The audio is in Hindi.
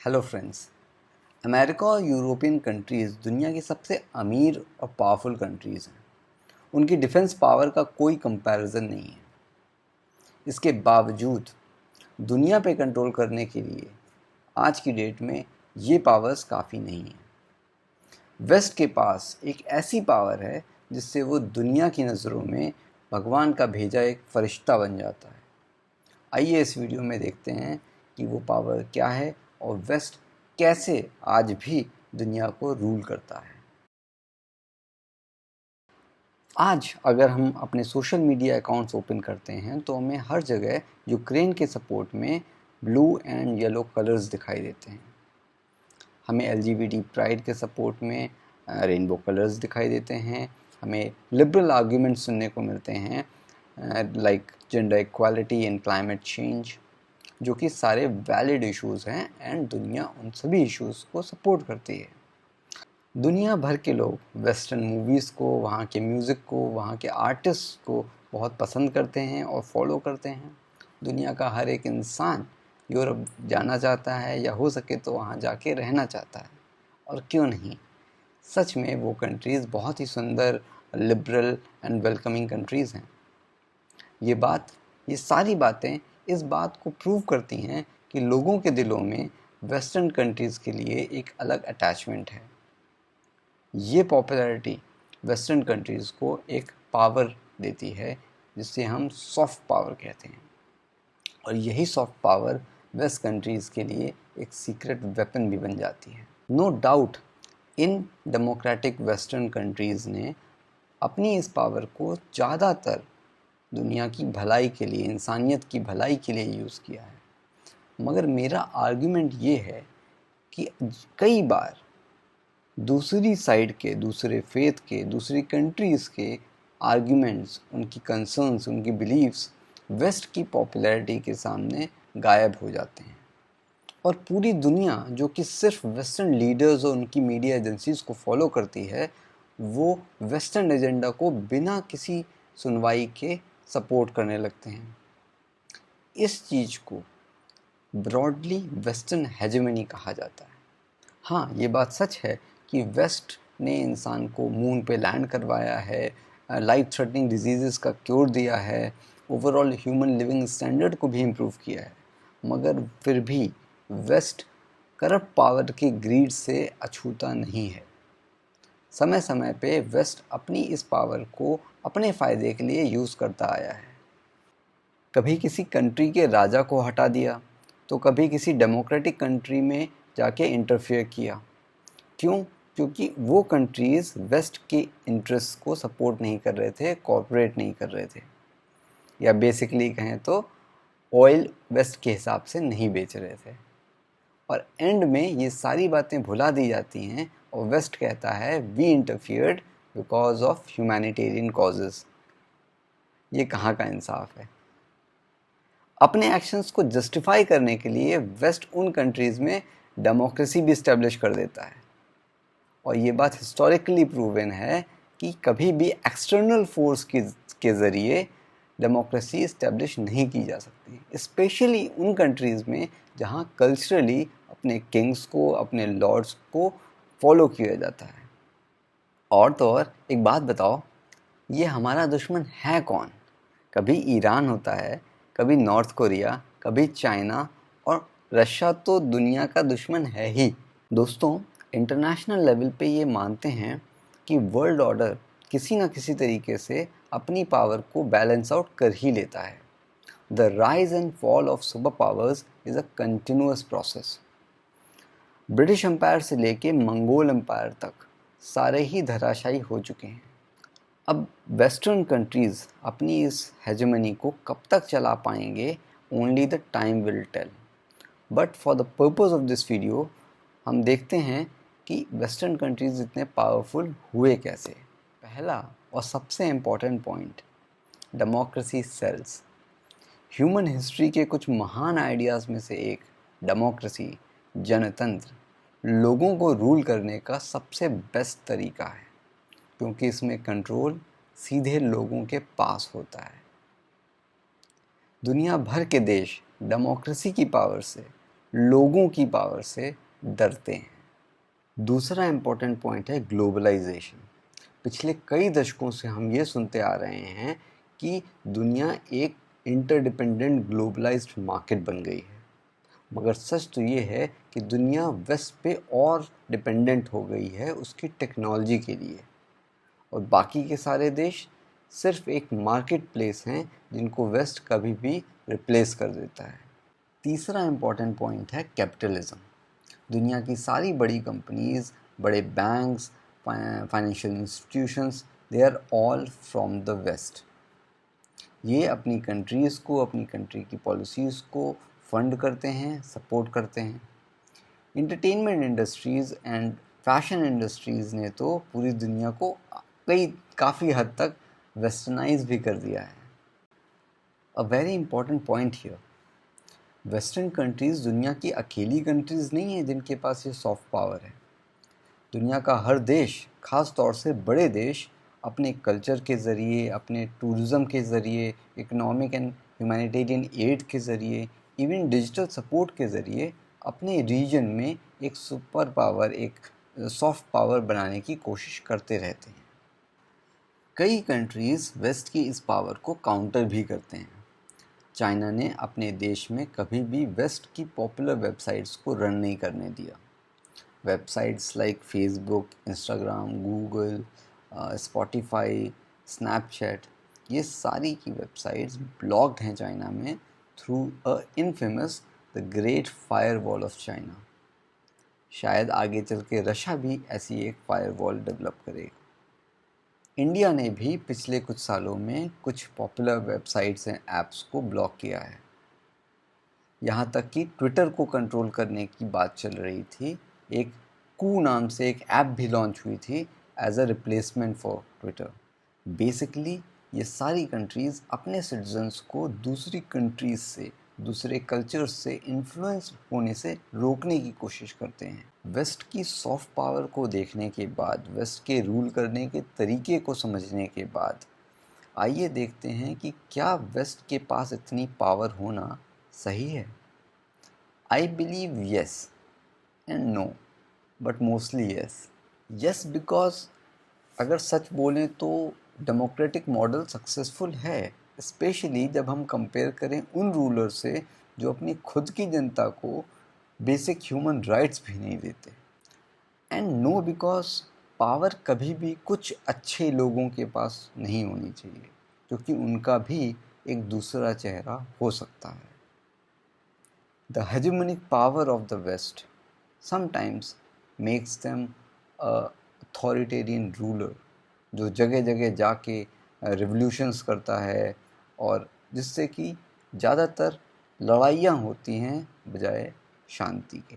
Hello friends. अमेरिका और यूरोपियन कंट्रीज़ दुनिया की सबसे अमीर और पावरफुल कंट्रीज़ हैं। उनकी डिफेंस पावर का कोई कंपैरिजन नहीं है। इसके बावजूद दुनिया पे कंट्रोल करने के लिए आज की डेट में ये पावर्स काफ़ी नहीं हैं। वेस्ट के पास एक ऐसी पावर है जिससे वो दुनिया की नज़रों में भगवान का भेजा एक फरिश्ता बन जाता है। आइए इस वीडियो में देखते हैं कि वो पावर क्या है और वेस्ट कैसे आज भी दुनिया को रूल करता है। आज अगर हम अपने सोशल मीडिया अकाउंट्स ओपन करते हैं तो हमें हर जगह यूक्रेन के सपोर्ट में ब्लू एंड येलो कलर्स दिखाई देते हैं। हमें एलजीबीटी प्राइड के सपोर्ट में रेनबो कलर्स दिखाई देते हैं। हमें लिबरल आर्ग्यूमेंट्स सुनने को मिलते हैं like gender equality and climate change, जो कि सारे वैलिड इश्यूज़ हैं एंड दुनिया उन सभी इश्यूज़ को सपोर्ट करती है। दुनिया भर के लोग वेस्टर्न मूवीज़ को, वहाँ के म्यूज़िक को, वहाँ के आर्टिस्ट को बहुत पसंद करते हैं और फॉलो करते हैं। दुनिया का हर एक इंसान यूरोप जाना चाहता है या हो सके तो वहाँ जाके रहना चाहता है। और क्यों नहीं, सच में वो कंट्रीज़ बहुत ही सुंदर, लिबरल एंड वेलकमिंग कंट्रीज़ हैं। ये सारी बातें इस बात को प्रूव करती हैं कि लोगों के दिलों में वेस्टर्न कंट्रीज़ के लिए एक अलग अटैचमेंट है। ये पॉपुलैरिटी वेस्टर्न कंट्रीज़ को एक पावर देती है जिसे हम सॉफ्ट पावर कहते हैं, और यही सॉफ्ट पावर वेस्ट कंट्रीज़ के लिए एक सीक्रेट वेपन भी बन जाती है। No doubt in democratic western countries ने अपनी इस पावर को ज़्यादातर दुनिया की भलाई के लिए, इंसानियत की भलाई के लिए यूज़ किया है। मगर मेरा आर्ग्यूमेंट ये है कि कई बार दूसरी साइड के, दूसरे फेथ के, दूसरी कंट्रीज़ के आर्ग्यूमेंट्स, उनकी कंसर्न्स, उनकी बिलीव्स वेस्ट की पॉपुलैरिटी के सामने गायब हो जाते हैं। और पूरी दुनिया जो कि सिर्फ वेस्टर्न लीडर्स और उनकी मीडिया एजेंसीज़ को फॉलो करती है, वो वेस्टर्न एजेंडा को बिना किसी सुनवाई के सपोर्ट करने लगते हैं। इस चीज़ को ब्रॉडली वेस्टर्न हेजेमनी कहा जाता है। हाँ, ये बात सच है कि वेस्ट ने इंसान को मून पे लैंड करवाया है, लाइफ थ्रेटनिंग डिजीज़ का क्योर दिया है, ओवरऑल ह्यूमन लिविंग स्टैंडर्ड को भी इम्प्रूव किया है। मगर फिर भी वेस्ट करप्ट पावर की ग्रीड से अछूता नहीं है। समय समय पे वेस्ट अपनी इस पावर को अपने फ़ायदे के लिए यूज़ करता आया है। कभी किसी कंट्री के राजा को हटा दिया, तो कभी किसी डेमोक्रेटिक कंट्री में जाके इंटरफेयर किया। क्यों? क्योंकि वो कंट्रीज़ वेस्ट के इंटरेस्ट को सपोर्ट नहीं कर रहे थे, कॉर्पोरेट नहीं कर रहे थे, या बेसिकली कहें तो ऑयल वेस्ट के हिसाब से नहीं बेच रहे थे। और एंड में ये सारी बातें भुला दी जाती हैं और वेस्ट कहता है we interfered because of humanitarian causes. ये कहाँ का इंसाफ है? अपने एक्शंस को जस्टिफाई करने के लिए वेस्ट उन कंट्रीज़ में डेमोक्रेसी भी इस्टेब्लिश कर देता है। और ये बात हिस्टोरिकली प्रूवन है कि कभी भी एक्सटर्नल फोर्स के ज़रिए डेमोक्रेसी इस्टेब्लिश नहीं की जा सकती, स्पेशली उन कंट्रीज़ में जहाँ कल्चरली अपने किंग्स को, अपने लॉर्ड्स को फॉलो किया जाता है। और तो और एक बात बताओ, ये हमारा दुश्मन है कौन? कभी ईरान होता है, कभी नॉर्थ कोरिया, कभी चाइना, और रशिया तो दुनिया का दुश्मन है ही। दोस्तों, इंटरनेशनल लेवल पे ये मानते हैं कि वर्ल्ड ऑर्डर किसी न किसी तरीके से अपनी पावर को बैलेंस आउट कर ही लेता है। The rise and fall of super powers is a continuous process. British empire से लेके मंगोल एम्पायर तक सारे ही धराशायी हो चुके हैं। अब वेस्टर्न कंट्रीज़ अपनी इस हेजेमनी को कब तक चला पाएंगे, only the time will tell. But for the purpose of this video हम देखते हैं कि वेस्टर्न कंट्रीज़ इतने पावरफुल हुए कैसे। पहला और सबसे important point, democracy sells. Human history के कुछ महान आइडियाज़ में से एक डेमोक्रेसी, जनतंत्र, लोगों को रूल करने का सबसे बेस्ट तरीका है, क्योंकि इसमें कंट्रोल सीधे लोगों के पास होता है। दुनिया भर के देश डेमोक्रेसी की पावर से लोगों की पावर से डरते हैं। दूसरा इम्पोर्टेंट पॉइंट है ग्लोबलाइजेशन। पिछले कई दशकों से हम ये सुनते आ रहे हैं कि दुनिया एक इंटरडिपेंडेंट ग्लोबलाइज्ड मार्केट बन गई है, मगर सच तो ये है कि दुनिया वेस्ट पे और डिपेंडेंट हो गई है उसकी टेक्नोलॉजी के लिए, और बाकी के सारे देश सिर्फ एक मार्केट प्लेस हैं जिनको वेस्ट कभी भी रिप्लेस कर देता है। तीसरा इम्पॉर्टेंट पॉइंट है कैपिटलिज्म। दुनिया की सारी बड़ी कंपनीज, बड़े banks, financial institutions, they are all from the west. ये अपनी कंट्रीज़ को, अपनी कंट्री की पॉलिसीज़ को फंड करते हैं, सपोर्ट करते हैं। Entertainment industries and fashion industries ने तो पूरी दुनिया को काफ़ी हद तक वेस्टर्नाइज भी कर दिया है। A very important point here, western countries दुनिया की अकेली कंट्रीज़ नहीं है जिनके पास ये सॉफ्ट पावर है। दुनिया का हर देश, ख़ास तौर से बड़े देश, अपने कल्चर के ज़रिए, अपने टूरिज़्म के ज़रिए, इकोनॉमिक एंड ह्यूमैनिटेरियन एड के ज़रिए, इवन डिजिटल सपोर्ट के ज़रिए अपने रीजन में एक सुपर पावर, एक सॉफ्ट पावर बनाने की कोशिश करते रहते हैं। कई कंट्रीज़ वेस्ट की इस पावर को काउंटर भी करते हैं। चाइना ने अपने देश में कभी भी वेस्ट की पॉपुलर वेबसाइट्स को रन नहीं करने दिया। Websites like Facebook, Instagram, Google, Spotify, Snapchat, ये सारी की वेबसाइट्स ब्लॉक्ड हैं चाइना में through a infamous the great firewall of China. शायद आगे चल के रशिया भी ऐसी एक फायरवॉल डेवलप करेगा। इंडिया ने भी पिछले कुछ सालों में कुछ पॉपुलर वेबसाइट्स एंड ऐप्स को ब्लॉक किया है। यहाँ तक कि ट्विटर को कंट्रोल करने की बात चल रही थी। एक कू नाम से एक ऐप भी लॉन्च हुई थी as a replacement for Twitter. Basically ये सारी कंट्रीज़ अपने सिटीजन्स को दूसरी कंट्रीज़ से, दूसरे कल्चर्स से इन्फ्लुएंस होने से रोकने की कोशिश करते हैं। वेस्ट की सॉफ्ट पावर को देखने के बाद, वेस्ट के रूल करने के तरीके को समझने के बाद, आइए देखते हैं कि क्या वेस्ट के पास इतनी पावर होना सही है। I believe yes and no, but mostly yes. Yes because अगर सच बोलें तो डेमोक्रेटिक मॉडल सक्सेसफुल है, स्पेशली जब हम कंपेयर करें उन रूलर से जो अपनी खुद की जनता को बेसिक ह्यूमन राइट्स भी नहीं देते। एंड नो बिकॉज पावर कभी भी कुछ अच्छे लोगों के पास नहीं होनी चाहिए, क्योंकि उनका भी एक दूसरा चेहरा हो सकता है। The hegemonic power of the west sometimes makes them a authoritarian ruler जो जगह जगह जाके रिवोल्यूशंस करता है, और जिससे कि ज़्यादातर लड़ाइयाँ होती हैं बजाय शांति के।